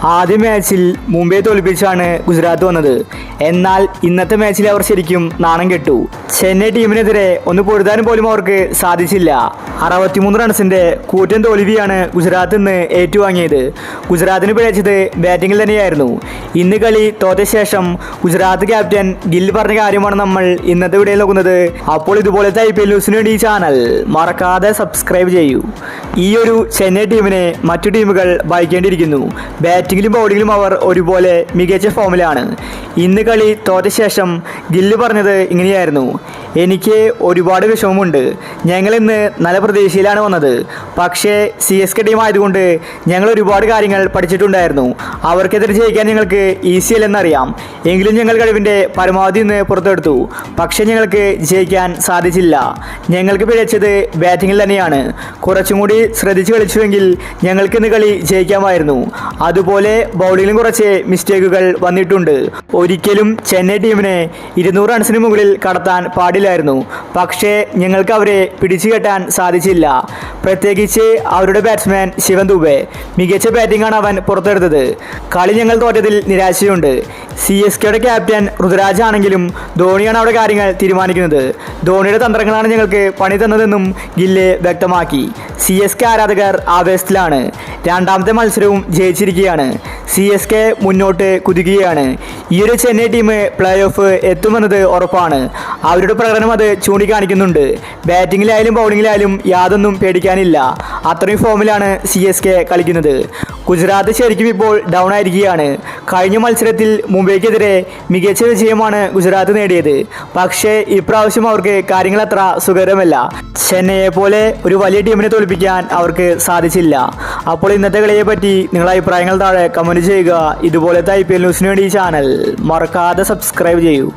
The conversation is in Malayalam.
ആദ്യ മാച്ചിൽ മുംബൈ തോൽപ്പിച്ചാണ് ഗുജറാത്ത് വന്നത്. എന്നാൽ ഇന്നത്തെ മാച്ചിൽ അവർ ശരിക്കും നാണം കെട്ടു. ചെന്നൈ ടീമിനെതിരെ ഒന്ന് പൊരുതാനും പോലും അവർക്ക് സാധിച്ചില്ല. 63 റൺസിന്റെ കൂറ്റൻ തോൽവിയാണ് ഗുജറാത്ത് ഇന്ന് ഏറ്റുവാങ്ങിയത്. ഗുജറാത്തിന് പിഴച്ചത് ബാറ്റിംഗിൽ തന്നെയായിരുന്നു. ഇന്ന് കളി തോറ്റ ശേഷം ഗുജറാത്ത് ക്യാപ്റ്റൻ ഗിൽ പറഞ്ഞ കാര്യമാണ് നമ്മൾ ഇന്നത്തെ വീഡിയോയിൽ നോക്കുന്നത്. അപ്പോൾ ഇതുപോലത്തെ IPL ന്യൂസിന് വേണ്ടി ഈ ചാനൽ മറക്കാതെ സബ്സ്ക്രൈബ് ചെയ്യൂ. ഈ ഒരു ചെന്നൈ ടീമിനെ മറ്റു ടീമുകൾ ഭയക്കേണ്ടിയിരിക്കുന്നു. ബാറ്റിംഗിലും ബൗളിങ്ങിലും അവർ ഒരുപോലെ മികച്ച ഫോമിലാണ്. ഇന്ന് കളി തോറ്റ ശേഷം ഗില്ല് പറഞ്ഞത് ഇങ്ങനെയായിരുന്നു: എനിക്ക് ഒരുപാട് വിഷമമുണ്ട്. ഞങ്ങൾ ഇന്ന് നല്ല പ്രതീക്ഷയിലാണ് വന്നത്. പക്ഷേ CSK ടീം ആയതുകൊണ്ട് ഞങ്ങൾ ഒരുപാട് കാര്യങ്ങൾ പഠിച്ചിട്ടുണ്ടായിരുന്നു. അവർക്കെതിരെ ജയിക്കാൻ ഞങ്ങൾക്ക് ഈസി അല്ലെന്നറിയാം. എങ്കിലും ഞങ്ങൾ കഴിവിൻ്റെ പരമാവധി ഇന്ന് പുറത്തെടുത്തു. പക്ഷേ ഞങ്ങൾക്ക് ജയിക്കാൻ സാധിച്ചില്ല. ഞങ്ങൾക്ക് പിഴച്ചത് ബാറ്റിങ്ങിൽ തന്നെയാണ്. കുറച്ചും കൂടി ശ്രദ്ധിച്ച് കളിച്ചുവെങ്കിൽ ഞങ്ങൾക്ക് ഇന്ന് കളി ജയിക്കാമായിരുന്നു. അതുപോലെ ബൗളിങ്ങിലും കുറച്ച് മിസ്റ്റേക്കുകൾ വന്നിട്ടുണ്ട്. ഒരിക്കലും ചെന്നൈ ടീമിനെ 200 റൺസിന് മുകളിൽ കടത്താൻ പാടില്ലായിരുന്നു. പക്ഷേ ഞങ്ങൾക്ക് അവരെ പിടിച്ചു കെട്ടാൻ സാധിച്ചില്ല. പ്രത്യേകിച്ച് അവരുടെ ബാറ്റ്സ്മാൻ ശിവൻ ദുബെ. മികച്ച ബാറ്റിംഗാണ് അവൻ പുറത്തെടുത്തത്. കളി ഞങ്ങൾ തോറ്റതിൽ നിരാശയുണ്ട്. CSKയുടെ ക്യാപ്റ്റൻ ഋതുരാജ് ആണെങ്കിലും ധോണിയാണ് അവിടെ കാര്യങ്ങൾ തീരുമാനിക്കുന്നത്. ധോണിയുടെ തന്ത്രങ്ങളാണ് ഞങ്ങൾക്ക് പണി തന്നതെന്നും ഗില്ല് വ്യക്തമാക്കി. CSK ആരാധകർ ആവേശത്തിലാണ്. രണ്ടാമത്തെ മത്സരവും ജയിച്ചിരിക്കുകയാണ്. CSK മുന്നോട്ട് കുതിക്കുകയാണ്. ഈ ഒരു ചെന്നൈ ടീം പ്ലേ ഓഫ് എത്തുമെന്നത് ഉറപ്പാണ്. അവരുടെ പ്രകടനം അത് ചൂണ്ടിക്കാണിക്കുന്നുണ്ട്. ബാറ്റിങ്ങിലായാലും ബൗളിങ്ങിലായാലും യാതൊന്നും പേടിക്കാനില്ല. അത്രയും ഫോമിലാണ് CSK കളിക്കുന്നത്. ഗുജറാത്ത് ശരിക്കും ഇപ്പോൾ ഡൗൺ ആയിരിക്കുകയാണ്. കഴിഞ്ഞ മത്സരത്തിൽ മുംബൈക്കെതിരെ മികച്ച വിജയമാണ് ഗുജറാത്ത് നേടിയത്. പക്ഷേ ഇപ്രാവശ്യം അവർക്ക് കാര്യങ്ങൾ അത്ര സുഖകരമല്ല. ചെന്നൈയെ പോലെ ഒരു വലിയ ടീമിനെ തോൽപ്പിക്കാൻ അവർക്ക് സാധിച്ചില്ല. അപ്പോൾ ഇന്നത്തെ കളിയെ പറ്റി നിങ്ങളുടെ അഭിപ്രായങ്ങൾ താഴെ കമൻറ്റ് ചെയ്യുക. ഇതുപോലത്തെ IPL ന്യൂസിന് വേണ്ടി ഈ ചാനൽ മറക്കാതെ സബ്സ്ക്രൈബ് ചെയ്യൂ.